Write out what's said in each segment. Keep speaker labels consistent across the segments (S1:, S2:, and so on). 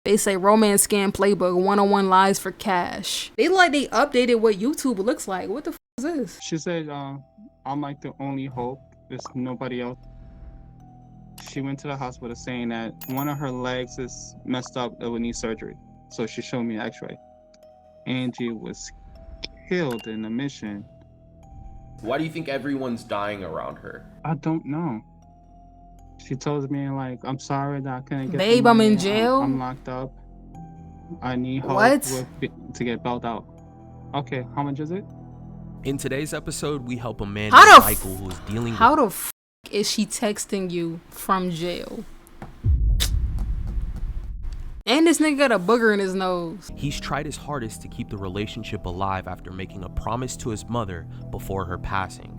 S1: They say romance scam playbook, 101 lies for cash. They updated what YouTube looks like. What the f is this?
S2: She said, I'm like the only hope. There's nobody else. She went to the hospital saying that one of her legs is messed up that would need surgery. So she showed me an x-ray. Angie was killed in the mission.
S3: Why do you think everyone's dying around her?
S2: I don't know. She told me, like, I'm sorry that I couldn't get
S1: Babe,
S2: the money.
S1: I'm in jail?
S2: I'm locked up. I need help
S1: What?
S2: to get bailed out. Okay, how much is it?
S4: In today's episode, we help a man
S1: How
S4: named
S1: the
S4: Michael who is dealing with...
S1: How the f is she texting you from jail? And this nigga got a booger in his nose.
S4: He's tried his hardest to keep the relationship alive after making a promise to his mother before her passing.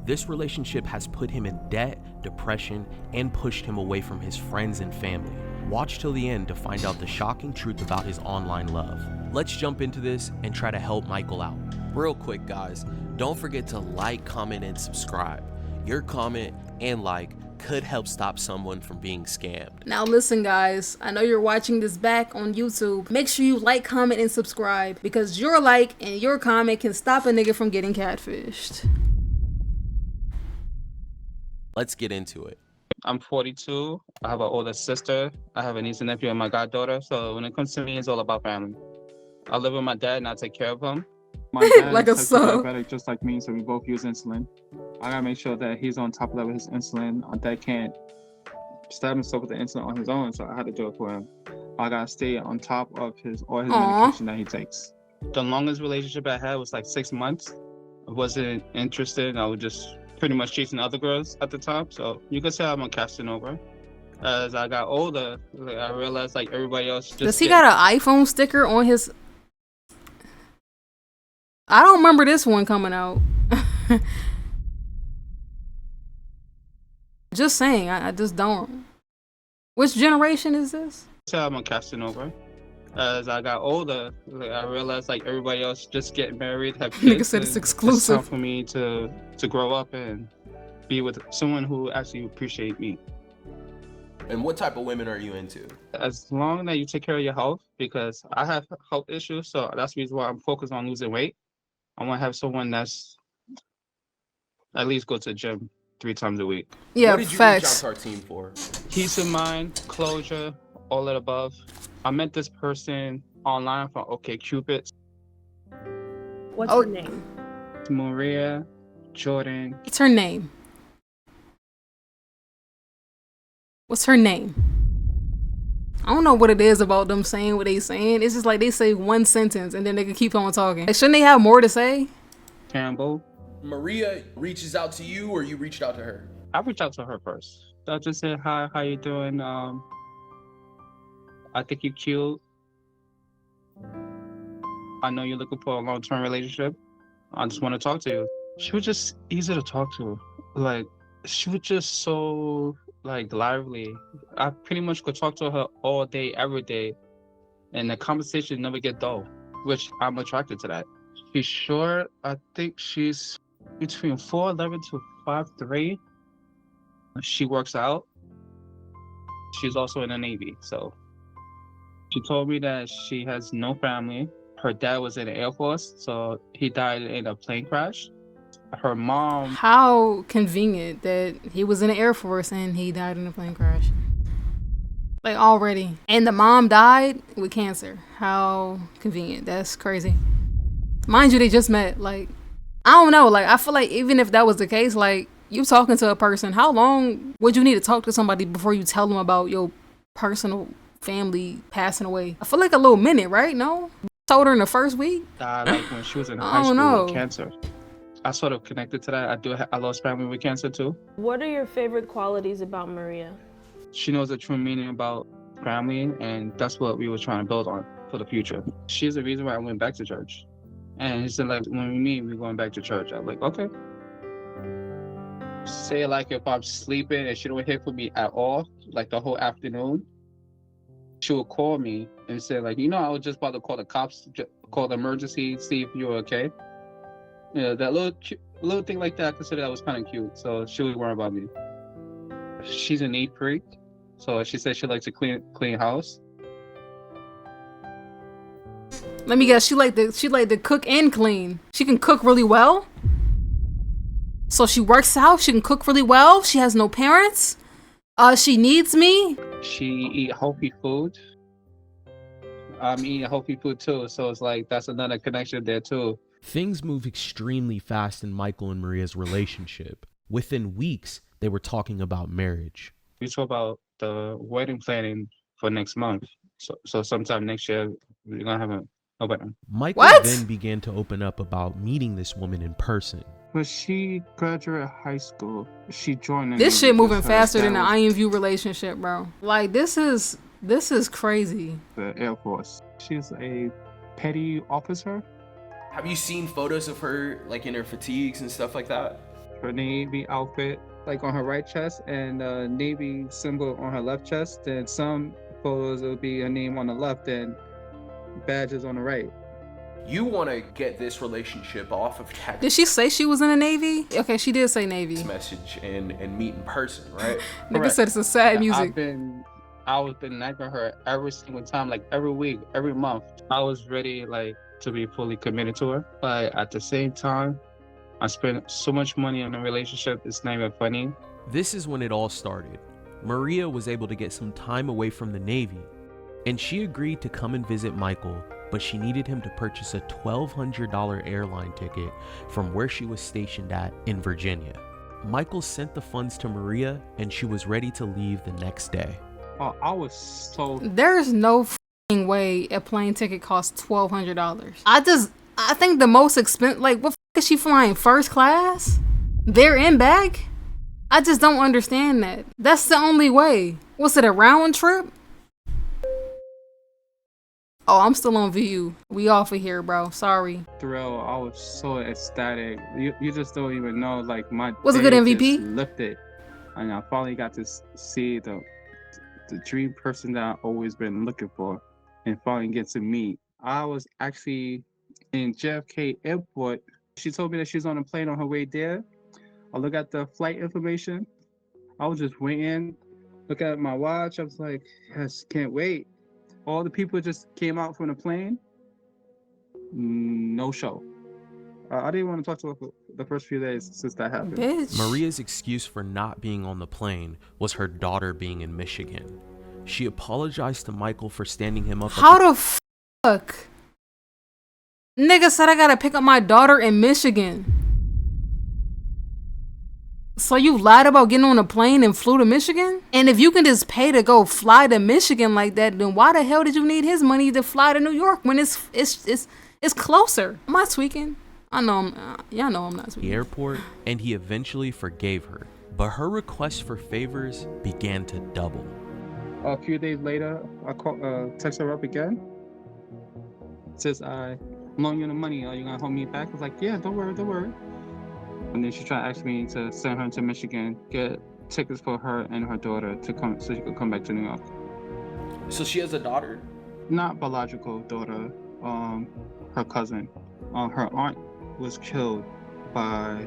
S4: This relationship has put him in debt, depression, and pushed him away from his friends and family. Watch till the end to find out the shocking truth about his online love. Let's jump into this and try to help Michael out. Real quick, guys, don't forget to like, comment, and subscribe. Your comment and like could help stop someone from being scammed.
S1: Now listen, guys, I know you're watching this back on YouTube. Make sure you like, comment, and subscribe, because your like and your comment can stop a nigga from getting catfished.
S4: Let's get into it.
S2: I'm 42. I have an older sister. I have a niece and nephew and my goddaughter. So when it comes to me, it's all about family. I live with my dad and I take care of him. My dad
S1: Like a
S2: is
S1: son.
S2: diabetic just like me, so we both use insulin. I gotta make sure that he's on top level of his insulin. My dad can't stab himself with the insulin on his own, so I had to do it for him. I gotta stay on top of his medication that he takes. The longest relationship I had was like 6 months. I wasn't interested. I was just pretty much chasing other girls at the time. So you could say I'm a Casanova. As I got older, I realized like everybody else just
S1: Does he got an iPhone sticker on his... I don't remember this one coming out. Just saying, I just don't. Which generation is this?
S2: I'm a Casanova. As I got older, I realized like everybody else just getting married, have kids.
S1: Nigga said it's
S2: and
S1: exclusive.
S2: It's time for me to grow up and be with someone who actually appreciate me.
S3: And what type of women are you into?
S2: As long as you take care of your health, because I have health issues, so that's the reason why I'm focused on losing weight. I want to have someone that's at least go to the gym 3 times a week.
S1: Yeah,
S3: What did you
S1: facts.
S3: reach out to our team for?
S2: Peace of mind, closure, all of the above. I met this person online from OkCupid.
S5: What's
S1: Oh.
S5: her name?
S2: Maria Jordan.
S1: What's her name? What's her name? I don't know what it is about them saying what they saying. It's just like they say one sentence and then they can keep on talking. Like, shouldn't they have more to say?
S2: Campbell.
S3: Maria reaches out to you or you reached out to her?
S2: I reached out to her first. I just said, hi, how you doing? I think you're cute. I know you're looking for a long-term relationship. I just want to talk to you. She was just easy to talk to. Like, she was just so, like, lively. I pretty much could talk to her all day, every day. And the conversation never get dull, which I'm attracted to that. She's short. I think she's between 4'11" to 5'3". She works out. She's also in the Navy, so she told me that she has no family. Her dad was in the Air Force, so he died in a plane crash. Her mom...
S1: How convenient that he was in the Air Force and he died in a plane crash. Like, already. And the mom died with cancer. How convenient. That's crazy. Mind you, they just met. Like, I don't know. Like, I feel like even if that was the case, like, you talking to a person, how long would you need to talk to somebody before you tell them about your personal family passing away? I feel like a little minute, right? No? Told her in the first week?
S2: died like when she was in
S1: I
S2: high
S1: don't
S2: school
S1: know.
S2: with cancer. I sort of connected to that. I lost family with cancer too.
S5: What are your favorite qualities about Maria?
S2: She knows the true meaning about family, and that's what we were trying to build on for the future. She's the reason why I went back to church. And he said, like, when we meet, we're going back to church. I was like, okay. Say, like, if I'm sleeping and she don't hear from me at all, like the whole afternoon, she would call me and say, like, you know, I was just about to call the cops, call the emergency, see if you're okay. Yeah, that little thing like that, I consider that was kind of cute. So she would worry about me. She's a neat freak. So she said she likes to clean house.
S1: Let me guess. She like to cook and clean. She can cook really well. So she works out. She can cook really well. She has no parents. She needs me.
S2: She eat healthy food. I'm eating healthy food too, so it's like that's another connection there too.
S4: Things move extremely fast in Michael and Maria's relationship. Within weeks, they were talking about marriage.
S2: We talk about the wedding planning for next month. So sometime next year we're gonna have a wedding.
S4: Michael
S1: What?
S4: then began to open up about meeting this woman in person.
S2: When she graduated high school, she joined.
S1: This shit moving faster than the IMU relationship, bro. Like this is crazy.
S2: The Air Force. She's a petty officer.
S3: Have you seen photos of her like in her fatigues and stuff like that?
S2: Her Navy outfit, like on her right chest, and Navy symbol on her left chest. Then some photos will be a name on the left and badges on the right.
S3: You want to get this relationship off of Catfish
S1: Did she say she was in the Navy? Okay, she did say Navy.
S3: message and meet in person, right?
S1: Nigga
S2: Correct.
S1: said it's a sad
S2: I
S1: music.
S2: was been nagging her every single time, like every week, every month. I was ready, like, to be fully committed to her, but at the same time, I spent so much money on a relationship. It's not even funny.
S4: This is when it all started. Maria was able to get some time away from the Navy, and she agreed to come and visit Michael, but she needed him to purchase a $1,200 airline ticket from where she was stationed at in Virginia. Michael sent the funds to Maria, and she was ready to leave the next day.
S2: Oh, I was so
S1: There's no f***ing way a plane ticket costs $1,200. I think the most expensive, like, what f*** is she flying? First class? There and back? I just don't understand that. That's the only way. Was it a round trip? Oh, I'm still on VU. We off of here, bro. Sorry.
S2: thrilled. I was so ecstatic. You just don't even know. Like my
S1: Was it
S2: day
S1: good
S2: just
S1: MVP?
S2: lifted, and I finally got to see the dream person that I've always been looking for, and finally get to meet. I was actually in JFK Airport. She told me that she's on a plane on her way there. I look at the flight information. I was just waiting. Look at my watch. I was like, yes, can't wait. All the people just came out from the plane. No show. I didn't want to talk to her for the first few days since that happened.
S1: Bitch.
S4: Maria's excuse for not being on the plane was her daughter being in Michigan. She apologized to Michael for standing him up.
S1: How the fuck? Nigga said I gotta pick up my daughter in Michigan. So you lied about getting on a plane and flew to Michigan? And if you can just pay to go fly to Michigan like that, then why the hell did you need his money to fly to New York when it's closer? Am I tweaking? I know y'all know I'm not
S4: the
S1: tweaking.
S4: airport, and he eventually forgave her. But her requests for favors began to double.
S2: A few days later, I text her up again. Says, I loan you the money. Are you gonna hold me back? I was like, yeah, don't worry. And then she tried to ask me to send her to Michigan, get tickets for her and her daughter to come, so she could come back to New York.
S3: So she has a daughter.
S2: Not biological daughter, her cousin. Her aunt was killed by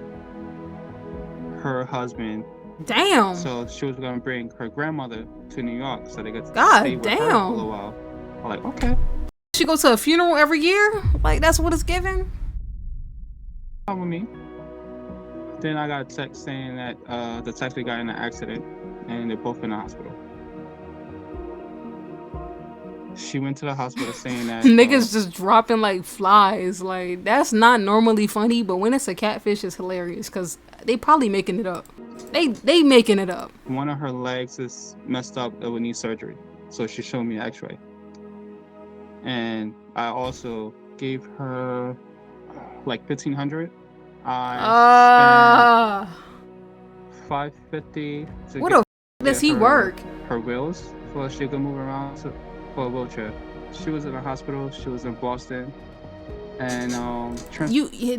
S2: her husband.
S1: Damn.
S2: So she was gonna bring her grandmother to New York so they could
S1: God
S2: stay with her for a
S1: damn.
S2: little while. I'm like, okay.
S1: She go to a funeral every year? Like that's what it's given?
S2: Fine with me. Then I got a text saying that the taxi got in an accident and they're both in the hospital. She went to the hospital saying that
S1: Niggas just dropping like flies. Like that's not normally funny, but when it's a catfish, it's hilarious because they probably making it up. They making it up.
S2: one of her legs is messed up. It would need surgery. So she showed me an x-ray. And I also gave her like $1,500. I spent $550 to
S1: What
S2: get
S1: the f does he
S2: her-
S1: work?
S2: her wheels so she could move around for a wheelchair. She was in a hospital. She was in Boston. And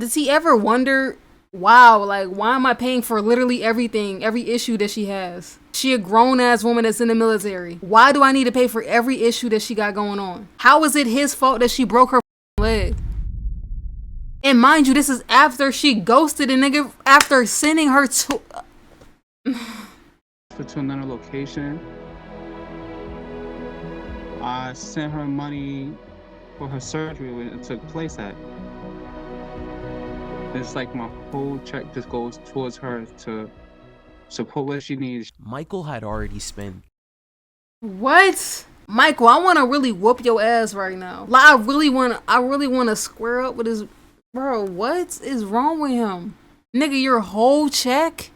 S1: Does he ever wonder, wow, like why am I paying for literally everything, every issue that she has? She a grown ass woman that's in the military. Why do I need to pay for every issue that she got going on? How is it his fault that she broke her leg? And mind you, this is after she ghosted a nigga after sending her to
S2: another location. I sent her money for her surgery when it took place at. It's like my whole check just goes towards her to support what she needs.
S4: Michael had already spent
S1: What? Michael, I want to really whoop your ass right now. Like, I really want to square up with this. Bro, what is wrong with him? Nigga, your whole check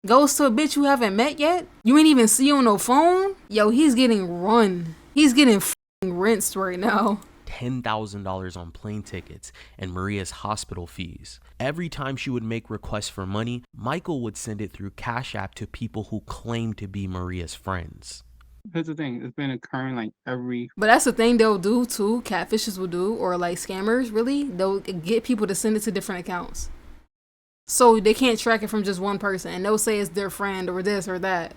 S1: goes to a bitch you haven't met yet? You ain't even see on no phone? Yo, he's getting run. He's getting f***ing rinsed right now.
S4: $10,000 on plane tickets and Maria's hospital fees. Every time she would make requests for money, Michael would send it through Cash App to people who claimed to be Maria's friends.
S2: Here's the thing, it's been occurring like every...
S1: But that's the thing they'll do too, catfishes will do, or like scammers, really. They'll get people to send it to different accounts. So they can't track it from just one person, and they'll say it's their friend or this or that.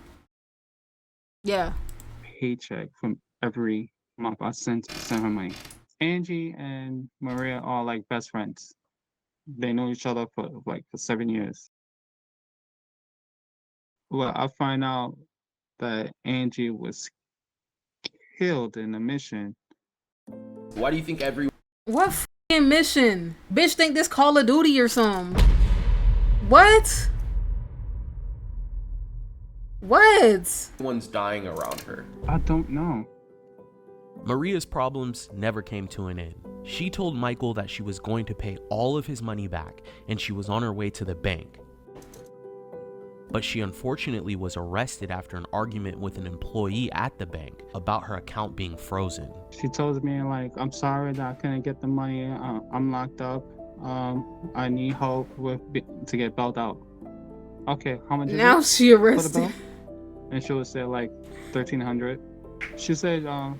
S1: Yeah.
S2: paycheck from every month I send her money. Angie and Maria are like best friends. They know each other for 7 years. Well, I find out that Angie was killed in a mission.
S3: Why do you think
S1: What f***ing mission? Bitch think this Call of Duty or something. What? What?
S3: everyone's dying around her?
S2: I don't know.
S4: Maria's problems never came to an end. She told Michael that she was going to pay all of his money back and she was on her way to the bank. But she unfortunately was arrested after an argument with an employee at the bank about her account being frozen.
S2: She told me I'm sorry that I couldn't get the money. I'm locked up. I need help to get bailed out. Okay, how much is
S1: Now
S2: it
S1: she
S2: for the
S1: arrested.
S2: bill? And she would say $1,300. She said I'm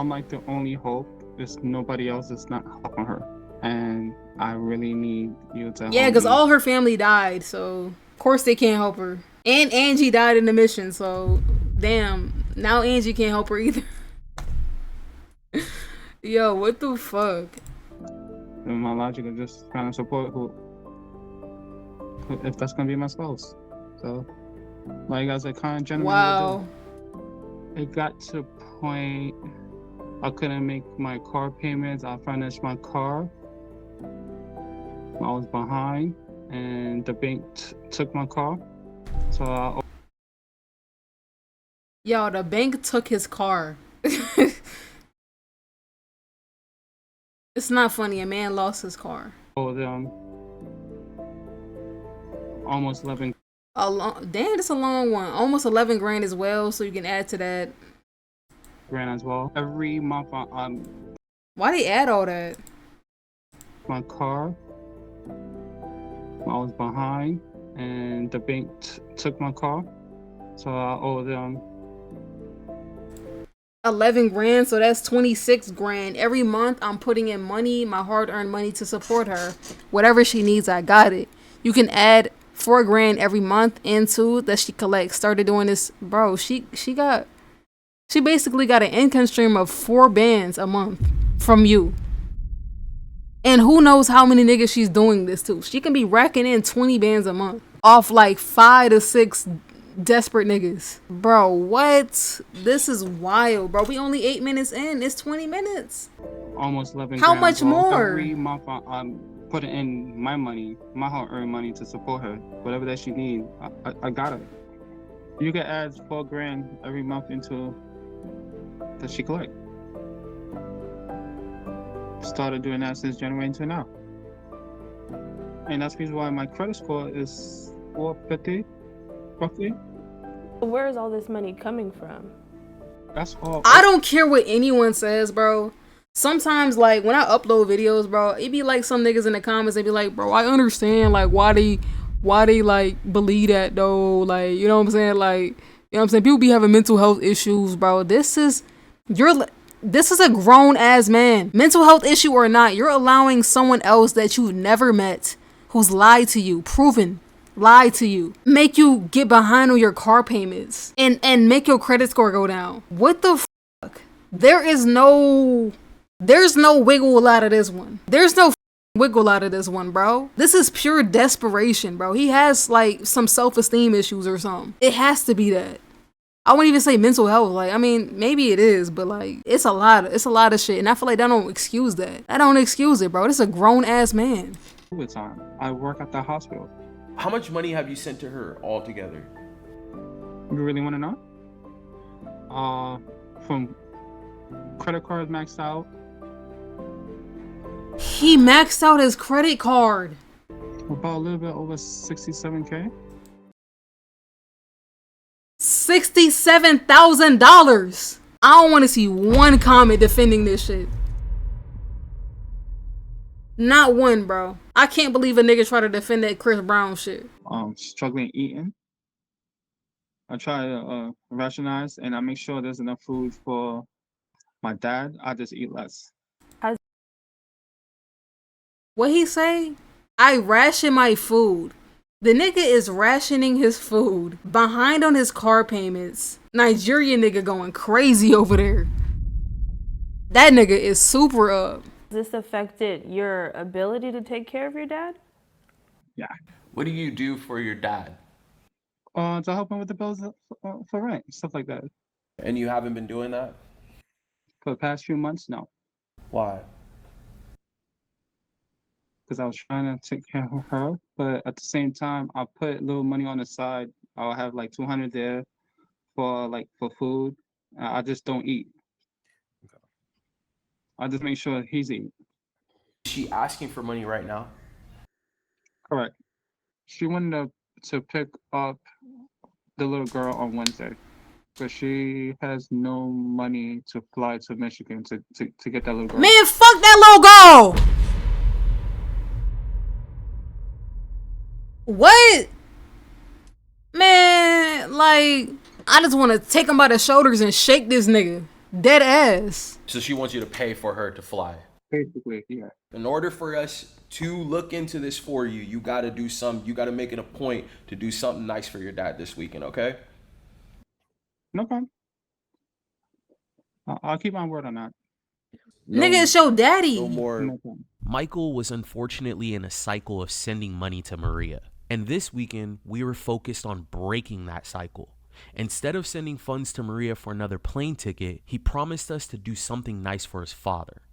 S2: the only hope. There's nobody else that's not helping her, and I really need you to help
S1: Yeah, because
S2: me.
S1: all her family died, so of course they can't help her. And Angie died in the mission, so damn, now Angie can't help her either. Yo, what the fuck?
S2: And my logic is just trying to support who if that's gonna be my spouse. So, like as a kind of gentleman
S1: Wow.
S2: would do. It got to a point I couldn't make my car payments. I financed my car. I was behind, and the bank took my car. So
S1: Yo, the bank took his car. It's not funny. A man lost his car.
S2: owed them almost 11
S1: Damn, that's a long one. Almost 11 grand as well, so you can add to that.
S2: grand as well. Every month on
S1: Why they add all that?
S2: my car. I was behind, and the bank took my car. So I owe them
S1: 11 grand, so that's 26 grand. Every month I'm putting in money, my hard-earned money to support her. Whatever she needs, I got it. You can add 4 grand every month into that she collects. Started doing this, bro. She basically got an income stream of 4 bands a month from you. And who knows how many niggas she's doing this to. She can be racking in 20 bands a month off 5 to 6 desperate niggas. Bro, what? This is wild, bro. We only 8 minutes in. It's 20 minutes.
S2: almost 11
S1: How
S2: grand
S1: much
S2: as well.
S1: more?
S2: Every month I'm putting in my money, my hard-earned money to support her. Whatever that she needs, I got it. You can add 4 grand every month into that she collect. Started doing that since January until now. And that's the reason why my credit score is 450, roughly.
S5: Where is all this money coming from?
S2: That's all.
S1: I don't care what anyone says, bro. Sometimes, when I upload videos, bro, it be some niggas in the comments, they be like, bro, I understand, why they believe that, though. You know what I'm saying? You know what I'm saying? People be having mental health issues, bro. This is a grown-ass man. Mental health issue or not, you're allowing someone else that you've never met, who's lied to you, lied to you, make you get behind on your car payments, and make your credit score go down. What the fuck? There's no wiggle out of this one. There's no wiggle out of this one, bro. This is pure desperation, bro. He has some self-esteem issues or something. It has to be that. I wouldn't even say mental health. Like, I mean, maybe it is, but like, it's a lot of shit. And I feel like that don't excuse that. That don't excuse it, bro. This is a grown ass man.
S2: Overtime. I work at the hospital.
S3: How much money have you sent to her altogether?
S2: You really want to know? From credit cards maxed out.
S1: He maxed out his credit card.
S2: About a little bit over 67K.
S1: $67,000. I don't want to see one comment defending this shit. Not one, bro. I can't believe a nigga try to defend that Chris Brown shit.
S2: Struggling eating. I try to rationalize, and I make sure there's enough food for my dad. I just eat less.
S1: What he say? I ration my food. The nigga is rationing his food, behind on his car payments. Nigerian nigga going crazy over there. That nigga is super up.
S5: Has this affected your ability to take care of your dad?
S2: Yeah.
S3: What do you do for your dad?
S2: To help him with the bills for rent, stuff like that.
S3: And you haven't been doing that?
S2: For the past few months, no.
S3: Why?
S2: Because I was trying to take care of her, but at the same time, I put a little money on the side. I'll have like 200 there for food. I just don't eat.
S3: Okay.
S2: I just make sure he's eating.
S3: Is she asking for money right now?
S2: Correct. She wanted to pick up the little girl on Wednesday, but she has no money to fly to Michigan to get that little girl.
S1: Man, fuck that little girl! What? Man, like, I just want to take him by the shoulders and shake this nigga. Dead ass.
S3: So she wants you to pay for her to fly.
S2: Basically, yeah.
S3: In order for us to look into this for you, you got to do some. You got to make it a point to do something nice for your dad this weekend, okay?
S2: No problem. I'll keep my word on that.
S1: Nigga, it's your daddy.
S3: No more.
S2: No problem.
S4: Michael was unfortunately in a cycle of sending money to Maria. And this weekend, we were focused on breaking that cycle. Instead of sending funds to Maria for another plane ticket, he promised us to do something nice for his father.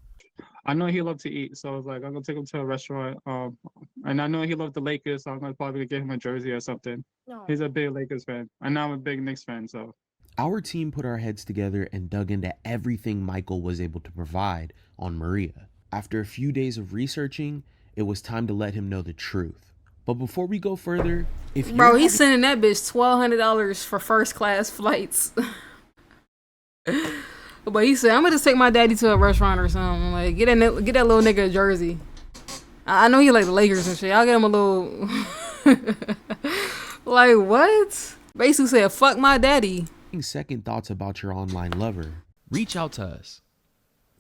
S2: I know he loved to eat, so I was like, I'm gonna take him to a restaurant. And I know he loved the Lakers, so I'm gonna probably get him a jersey or something.
S5: No.
S2: He's a big Lakers fan, and I'm a big Knicks fan, so.
S4: Our team put our heads together and dug into everything Michael was able to provide on Maria. After a few days of researching, it was time to let him know the truth. But before we go further, if
S1: Bro, he's sending that bitch $1,200 for first class flights. But he said, I'm gonna just take my daddy to a restaurant or something. Like, get that little nigga a jersey. I know he like the Lakers and shit. I'll get him a little. Like, what? Basically said, fuck my daddy.
S4: second thoughts about your online lover, reach out to us.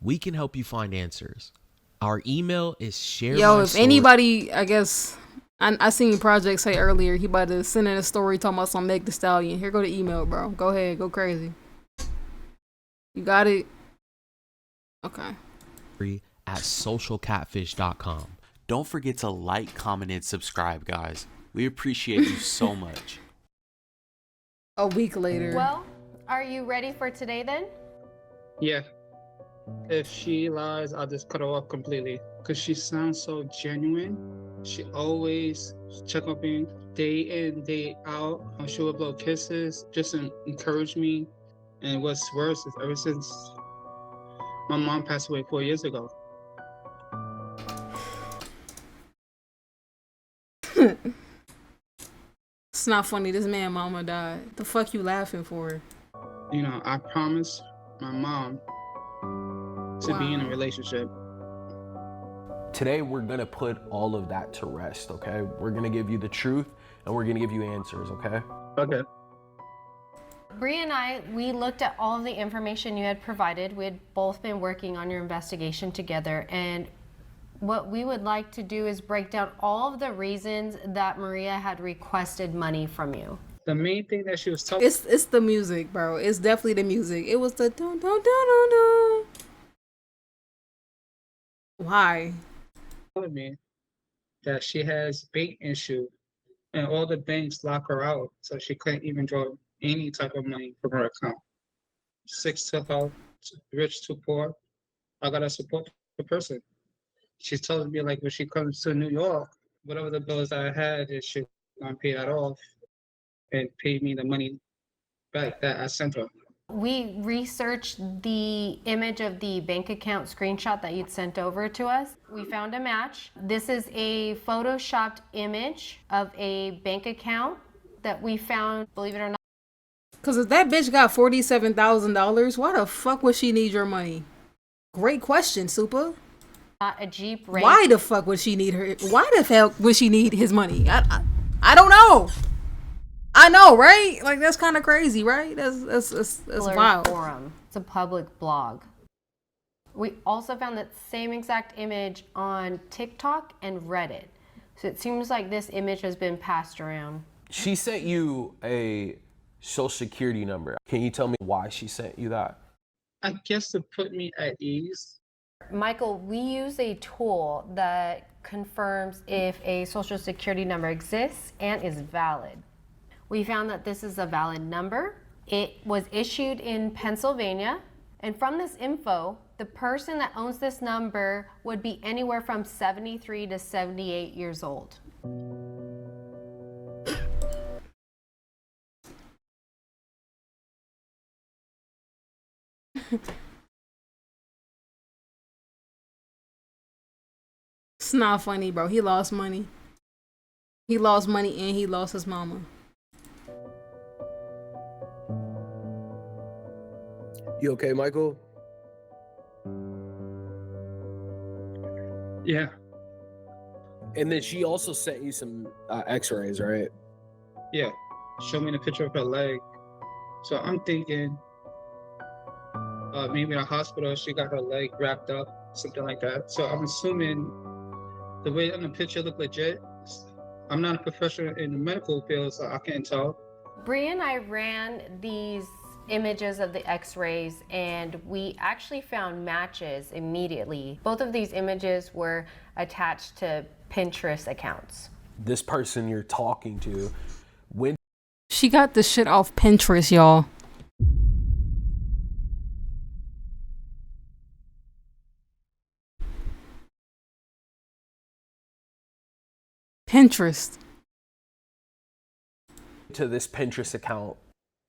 S4: We can help you find answers. Our email is share.
S1: Yo, if anybody, I guess, I seen Project say earlier, he about to send in a story talking about some Meg Thee Stallion. Here go the email, bro. Go ahead, go crazy. You got it? Okay.
S4: At socialcatfish.com. Don't forget to like, comment, and subscribe, guys. We appreciate you so much.
S1: A week later.
S6: Well, are you ready for today then?
S2: Yeah. If she lies, I'll just cut her off completely. Because she sounds so genuine. She always check up me day in, day out. She would blow kisses, just encourage me. And what's worse is ever since my mom passed away 4 years ago.
S1: It's not funny. This man mama died. The fuck you laughing for?
S2: You know, I promised my mom to be in a relationship.
S3: Today, we're going to put all of that to rest, okay? We're going to give you the truth, and we're going to give you answers, okay?
S2: Okay.
S6: Bree and I, we looked at all of the information you had provided. We had both been working on your investigation together, and what we would like to do is break down all of the reasons that Maria had requested money from you.
S2: The main thing that she was telling
S1: It's the music, bro. It's definitely the music. It was the dun dun dun dun dun. Why?
S2: me that she has bank issue and all the banks lock her out, so she couldn't even draw any type of money from her account. Six to health, rich to poor. I gotta support the person. She's telling me like when she comes to New York, whatever the bills I had, is she gonna pay that off and pay me the money back that I sent her.
S6: We researched the image of the bank account screenshot that you'd sent over to us. We found a match. This is a photoshopped image of a bank account that we found, believe it or not.
S1: Because if that bitch got $47,000, why the fuck would she need your money? Great question, Supah.
S6: A Jeep Wrangler.
S1: Why the fuck would she need her? Why the fuck would she need his money? I don't know. I know, right? Like, that's kind of crazy, right? That's wild.
S6: Forum. It's a public blog. We also found that same exact image on TikTok and Reddit. So it seems like this image has been passed around.
S3: She sent you a social security number. Can you tell me why she sent you that?
S2: I guess to put me at ease.
S6: Michael, we use a tool that confirms if a social security number exists and is valid. We found that this is a valid number. It was issued in Pennsylvania. And from this info, the person that owns this number would be anywhere from 73 to 78 years old.
S1: It's not funny, bro. He lost money. He lost money and he lost his mama.
S3: You okay, Michael?
S2: Yeah.
S3: And then she also sent you some x-rays, right?
S2: Yeah. Show me the picture of her leg. So I'm thinking maybe in a hospital she got her leg wrapped up, something like that. So I'm assuming the way in the picture looked legit. I'm not a professional in the medical field, so I can't tell.
S6: Bree and I ran these images of the x-rays and we actually found matches immediately. Both of these images were attached to Pinterest accounts.
S3: This person you're talking to, when
S1: She got the shit off Pinterest, y'all. Pinterest.
S3: to this Pinterest account,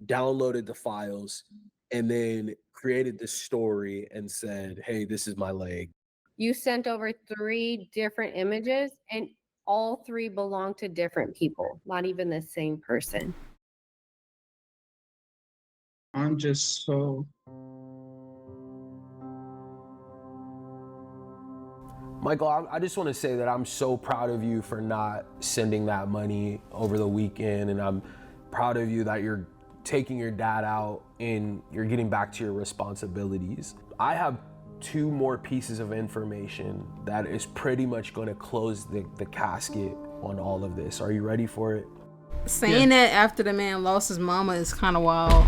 S3: downloaded the files, and then created this story and said, hey, this is my leg.
S6: You sent over 3 different images and all 3 belong to different people, not even the same person.
S2: I'm just so
S3: Michael, I just want to say that I'm so proud of you for not sending that money over the weekend, and I'm proud of you that you're taking your dad out and you're getting back to your responsibilities. I have 2 more pieces of information that is pretty much going to close the casket on all of this. Are you ready for it?
S1: Saying that after the man lost his mama is kind of wild.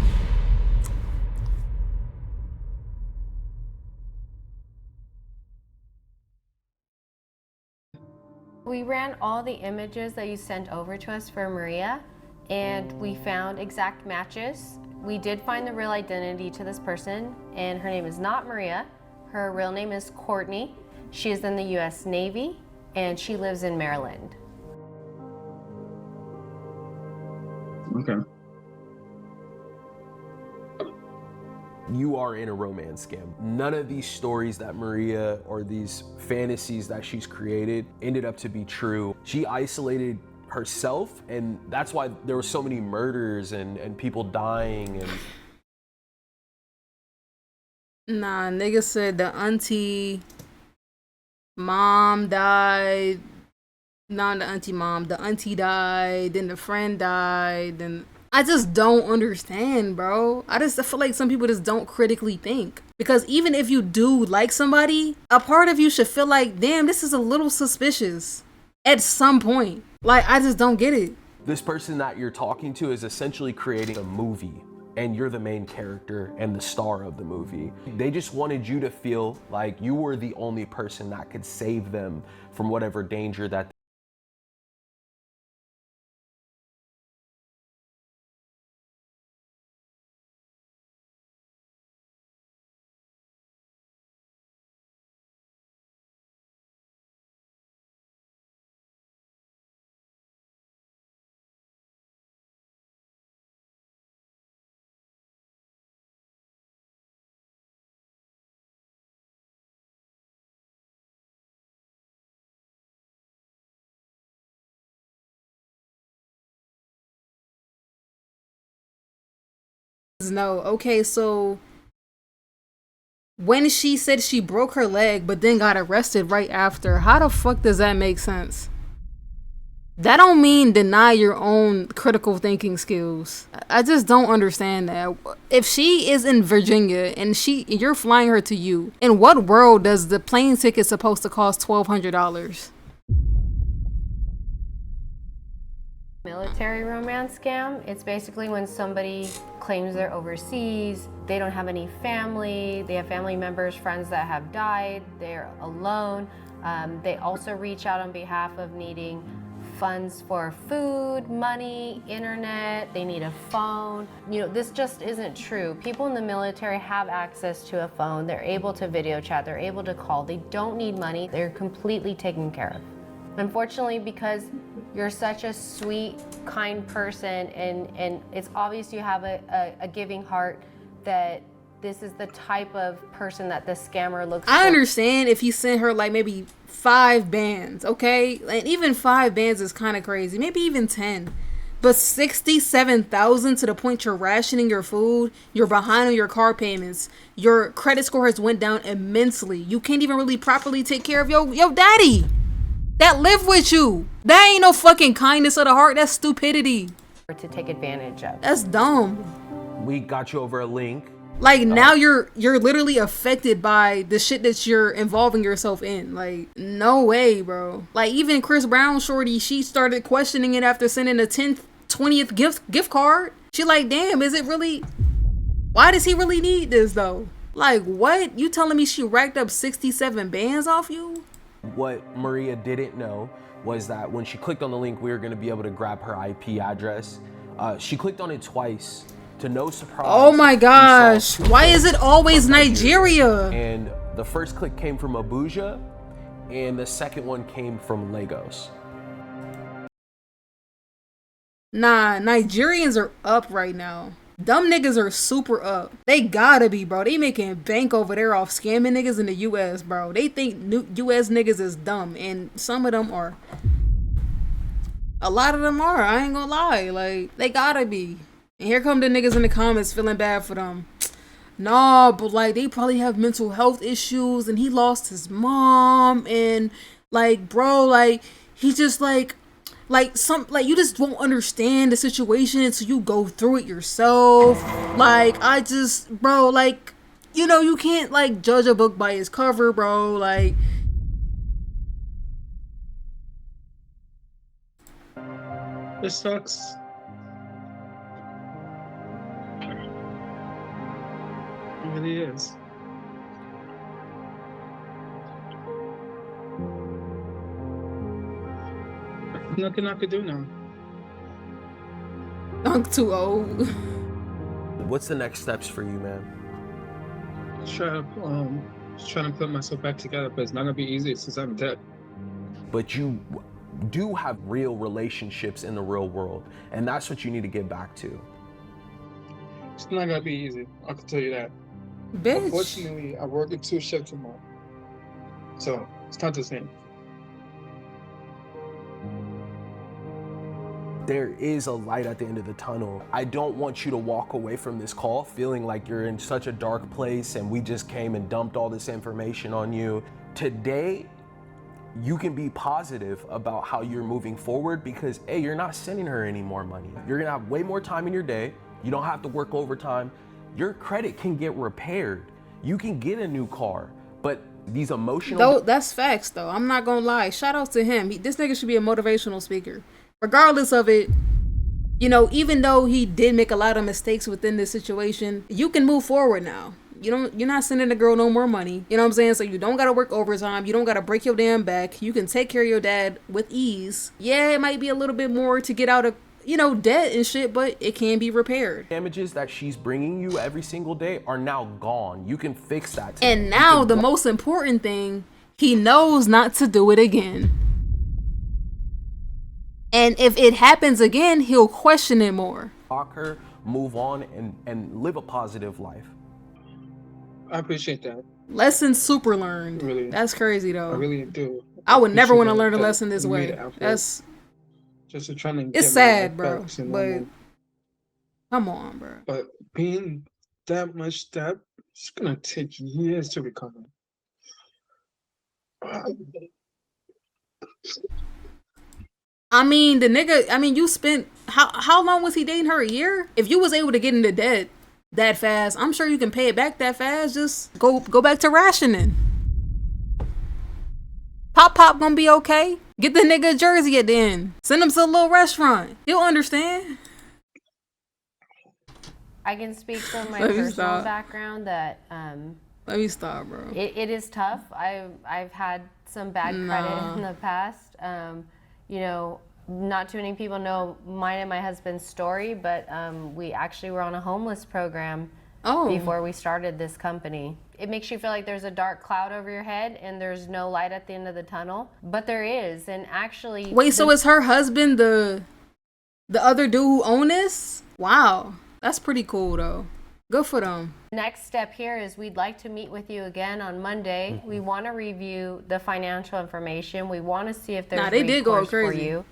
S6: We ran all the images that you sent over to us for Maria, and we found exact matches. We did find the real identity to this person, and her name is not Maria. Her real name is Courtney. She is in the U.S. Navy, and she lives in Maryland.
S2: okay.
S3: You are in a romance scam. None of these stories that Maria or these fantasies that she's created ended up to be true. She isolated herself, and that's why there were so many murders and people dying. And
S1: Nah, nigga said the auntie mom died. Not the auntie mom. The auntie died. Then the friend died. Then I just don't understand, bro. I feel like some people just don't critically think. Because even if you do like somebody, a part of you should feel like, damn, this is a little suspicious at some point. Like, I just don't get it.
S3: this person that you're talking to is essentially creating a movie, and you're the main character and the star of the movie. They just wanted you to feel like you were the only person that could save them from whatever danger that
S1: No, okay, so when she said she broke her leg but then got arrested right after, how the fuck does that make sense? That don't mean deny your own critical thinking skills. I just don't understand that. If she is in Virginia and you're flying her to you, in what world does the plane ticket supposed to cost $1,200?
S6: Military romance scam. It's basically when somebody claims they're overseas, they don't have any family, they have family members, friends that have died, they're alone. They also reach out on behalf of needing funds for food, money, internet, they need a phone. You know, this just isn't true. People in the military have access to a phone, they're able to video chat, they're able to call, they don't need money, they're completely taken care of. Unfortunately, because you're such a sweet, kind person, and it's obvious you have a giving heart, that this is the type of person that the scammer looks for.
S1: I understand if he sent her like maybe 5 bands, okay? And even 5 bands is kind of crazy. Maybe even 10. But 67,000 to the point you're rationing your food, you're behind on your car payments, your credit score has went down immensely. You can't even really properly take care of your daddy that live with you. That ain't no fucking kindness of the heart. That's stupidity.
S6: To take advantage of.
S1: That's dumb.
S3: We got you over a link.
S1: Like now you're literally affected by the shit that you're involving yourself in. Like, no way, bro. Like, even Chris Brown shorty, she started questioning it after sending a 10th, 20th gift card. She like, damn, is it really, why does he really need this though? Like, what? You telling me she racked up 67 bands off you?
S3: What Maria didn't know was that when she clicked on the link, we were going to be able to grab her IP address. She clicked on it twice. To no surprise.
S1: Oh my gosh. Why is it always Nigeria?
S3: And the first click came from Abuja, and the second one came from Lagos.
S1: Nah, Nigerians are up right now. Dumb niggas are super up. They gotta be, bro. They making bank over there off scamming niggas in the US, bro. They think US niggas is dumb, and some of them are. A lot of them are. I ain't gonna lie. Like, they gotta be. And here come the niggas in the comments feeling bad for them. Nah, but like, they probably have mental health issues, and he lost his mom, and like, bro, like, he just like you just won't understand the situation until you go through it yourself. Like, bro, like, you know, you can't like judge a book by its cover, bro. Like,
S2: it sucks. It really is. Nothing I could do now.
S1: I'm too old.
S3: What's the next steps for you, man?
S2: Just trying to put myself back together, but it's not gonna be easy since I'm dead.
S3: But you do have real relationships in the real world, and that's what you need to get back to.
S2: It's not gonna be easy. I can tell you that.
S1: Bitch.
S2: Unfortunately, I work at 2 shifts tomorrow, so it's not the same.
S3: There is a light at the end of the tunnel. I don't want you to walk away from this call feeling like you're in such a dark place and we just came and dumped all this information on you. Today, you can be positive about how you're moving forward because, A, you're not sending her any more money. You're gonna have way more time in your day. You don't have to work overtime. Your credit can get repaired. You can get a new car, but these emotional...
S1: That's facts though. I'm not gonna lie. Shout out to him. This nigga should be a motivational speaker. Regardless of it, you know, even though he did make a lot of mistakes within this situation, you can move forward now. You're not sending the girl no more money. You know what I'm saying? So you don't gotta work overtime. You don't gotta break your damn back. You can take care of your dad with ease. Yeah, it might be a little bit more to get out of, you know, debt and shit, but it can be repaired.
S3: Damages that she's bringing you every single day are now gone. You can fix that.
S1: And now the most important thing, he knows not to do it again. And if it happens again, he'll question it more.
S3: Block her, move on, and live a positive life.
S2: I appreciate that.
S1: Lesson super learned.
S2: Really,
S1: that's crazy though.
S2: I really do.
S1: I would never want to learn a lesson this way. That's
S2: just trying to.
S1: It's sad, bro. But Come on, bro.
S7: But being that much debt, it's gonna take years to recover.
S1: I mean, the nigga. I mean, you spent how long was he dating her? A year? If you was able to get into debt that fast, I'm sure you can pay it back that fast. Just go back to rationing. Pop gonna be okay. Get the nigga a jersey at the end. Send him to a little restaurant. He'll understand.
S6: I can speak from my
S1: Let me
S6: personal
S1: stop.
S6: background that
S1: Let me stop, bro.
S6: it is tough. I've had some bad credit in the past. You know, not too many people know mine and my husband's story, but we actually were on a homeless program before we started this company. It makes you feel like there's a dark cloud over your head and there's no light at the end of the tunnel, but there is. And actually,
S1: wait, so is her husband the other dude who owned this? Wow, that's pretty cool though. Good for them.
S6: Next step here is we'd like to meet with you again on Monday. We want to review the financial information. We want to see if there's
S1: they did go
S6: recourse for
S1: crazy.
S6: you.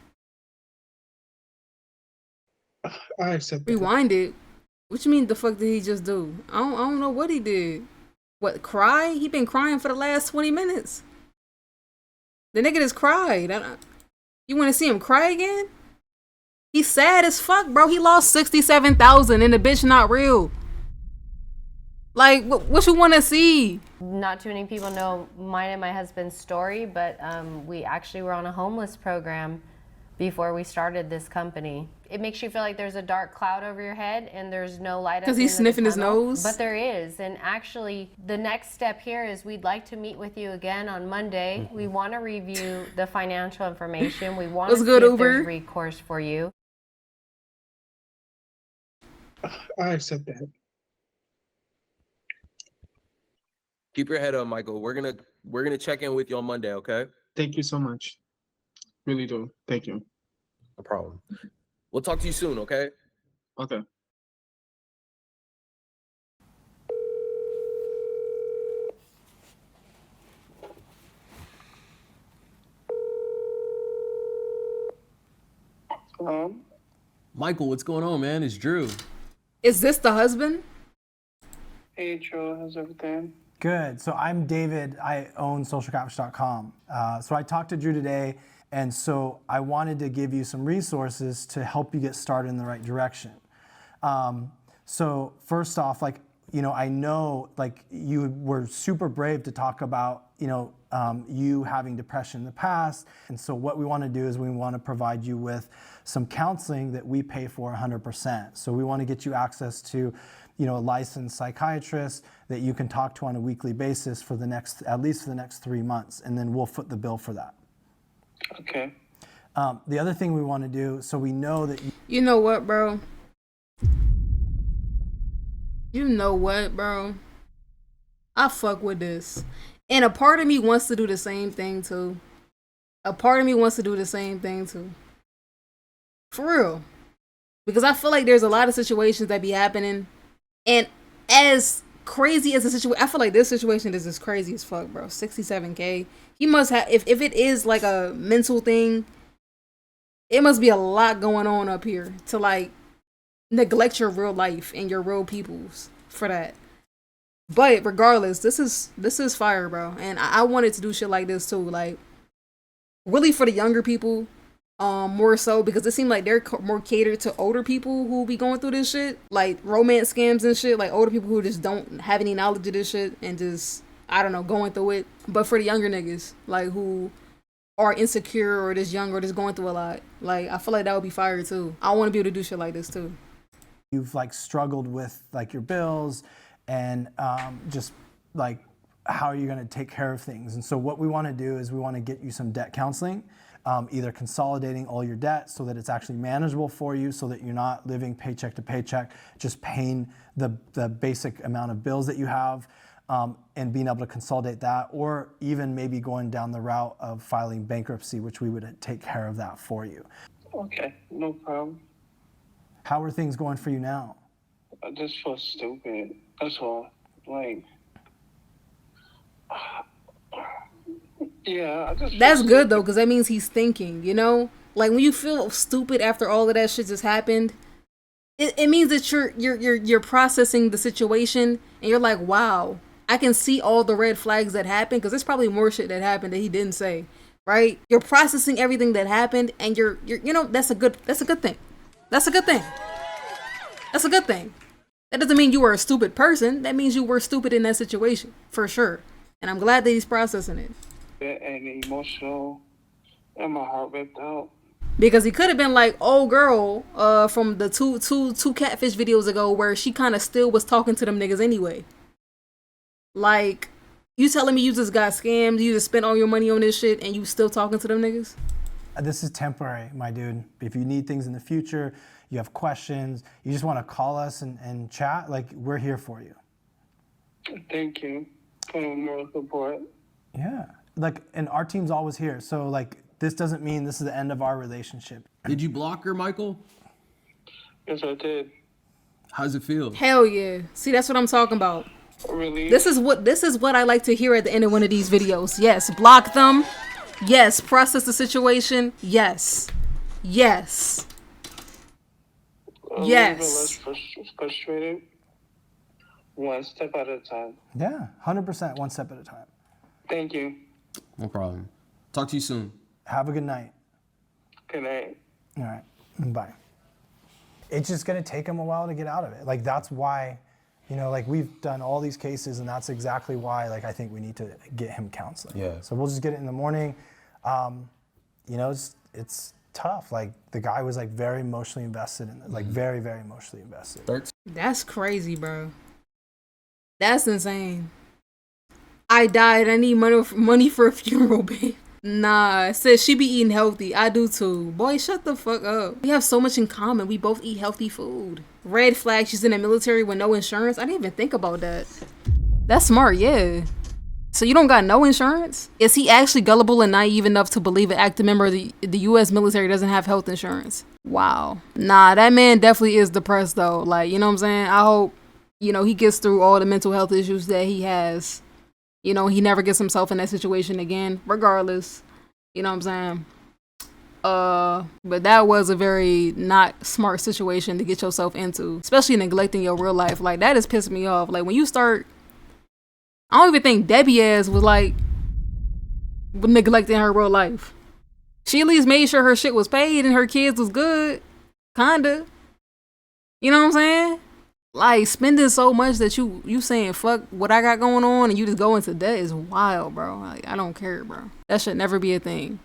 S7: I accept that.
S1: Rewind it. What you mean? The fuck did he just do? I don't know what he did. What, cry? He been crying for the last 20 minutes. The nigga just cried. You want to see him cry again? He's sad as fuck, bro. He lost $67,000 and the bitch not real. Like, what you want to see?
S6: Not too many people know mine and my husband's story, but we actually were on a homeless program before we started this company. It makes you feel like there's a dark cloud over your head and there's no light at the end of the tunnel.
S1: Because he's sniffing his nose?
S6: But there is. And actually, the next step here is we'd like to meet with you again on Monday. We want to review the financial information. We want to see if there's recourse for you.
S7: I accept that.
S3: Keep your head up, Michael. We're gonna check in with you on Monday, okay?
S7: Thank you so much. Really do. Thank you.
S3: No problem. We'll talk to you soon, okay?
S7: Okay. Hello?
S3: Michael, what's going on, man? It's Drew.
S1: Is this the husband?
S7: Hey, Joe. How's everything?
S8: Good. So I'm David. I own socialcatfish.com. So I talked to Drew today, and so I wanted to give you some resources to help you get started in the right direction. So first off, like, you know, I know like you were super brave to talk about, you know, you having depression in the past. And so what we want to do is we want to provide you with some counseling that we pay for 100%. So we want to get you access to, you know, a licensed psychiatrist that you can talk to on a weekly basis for at least for the next 3 months. And then we'll foot the bill for that.
S7: Okay.
S8: The other thing we want to do, so we know that
S1: You know what, bro? You know what, bro? I fuck with this. And a part of me wants to do the same thing too. For real. Because I feel like there's a lot of situations that be happening. And as crazy as the situation, I feel like this situation is as crazy as fuck, bro. 67K. He must have, if it is like a mental thing, it must be a lot going on up here to like neglect your real life and your real peoples for that. But regardless, this is fire, bro. And I wanted to do shit like this too, like really for the younger people, more so because it seemed like they're more catered to older people who be going through this shit, like romance scams and shit, like older people who just don't have any knowledge of this shit and just, I don't know, going through it. But for the younger niggas, like who are insecure or just young or just going through a lot, like I feel like that would be fire too. I want to be able to do shit like this too.
S8: you've like struggled with like your bills and just like how are you going to take care of things. And so what we want to do is we want to get you some debt counseling, either consolidating all your debt so that it's actually manageable for you, so that you're not living paycheck to paycheck, just paying the basic amount of bills that you have, and being able to consolidate that, or even maybe going down the route of filing bankruptcy, which we would take care of that for you.
S7: Okay, no problem.
S8: How are things going for you now?
S7: I just feel stupid. That's all. Like, yeah, I just.
S1: That's good though, because that means he's thinking, you know? Like when you feel stupid after all of that shit just happened, it means that you're processing the situation and you're like, wow, I can see all the red flags that happened, because there's probably more shit that happened that he didn't say, right? You're processing everything that happened, and you're that's a good thing. That's a good thing. That's a good thing. That doesn't mean you were a stupid person. That means you were stupid in that situation, for sure. And I'm glad that he's processing it.
S7: And emotional, and my heart ripped out.
S1: Because he could have been like, oh girl, from the two Catfish videos ago, where she kind of still was talking to them niggas anyway. Like, you telling me you just got scammed, you just spent all your money on this shit, and you still talking to them niggas?
S8: This is temporary, my dude. If you need things in the future, you have questions, you just want to call us and chat, like, we're here for you.
S7: Thank you for more support.
S8: Yeah. Like, and our team's always here. So, like, this doesn't mean this is the end of our relationship.
S3: Did you block her, Michael?
S7: Yes, I did.
S3: How does it feel?
S1: Hell yeah. See, that's what I'm talking about.
S7: Really?
S1: This is what I like to hear at the end of one of these videos. Yes, block them. Yes, process the situation. Yes. Yes.
S7: A
S1: Yes.
S7: little bit less frustrated. One step at a time.
S8: Yeah, 100%, one step at a time.
S7: Thank you.
S3: No problem. Talk to you soon.
S8: Have a good night.
S7: Good night.
S8: All right, bye. It's just gonna take him a while to get out of it. Like, that's why, you know, like, we've done all these cases, and that's exactly why, like, I think we need to get him counseling.
S3: Yeah.
S8: So we'll just get it in the morning. You know, it's tough. Like, the guy was, like, very emotionally invested in it. Like, very, very emotionally invested.
S1: That's crazy, bro. That's insane. I died. I need money for a funeral, babe. Nah, it says she be eating healthy. I do too. Boy, shut the fuck up. We have so much in common. We both eat healthy food. Red flag, she's in the military with no insurance. I didn't even think about that. That's smart, yeah. So you don't got no insurance? Is he actually gullible and naive enough to believe an active member of the U.S. military doesn't have health insurance? Wow. Nah, that man definitely is depressed though. Like, you know what I'm saying? I hope, you know, he gets through all the mental health issues that he has. You know, he never gets himself in that situation again, regardless. You know what I'm saying? But that was a very not smart situation to get yourself into, especially neglecting your real life. Like, that has pissed me off. Like, when you start, I don't even think Debbie ass was like neglecting her real life. She at least made sure her shit was paid and her kids was good. Kinda. You know what I'm saying? Like, spending so much that you saying fuck what I got going on and you just go into debt is wild, bro. Like, I don't care, bro. That should never be a thing.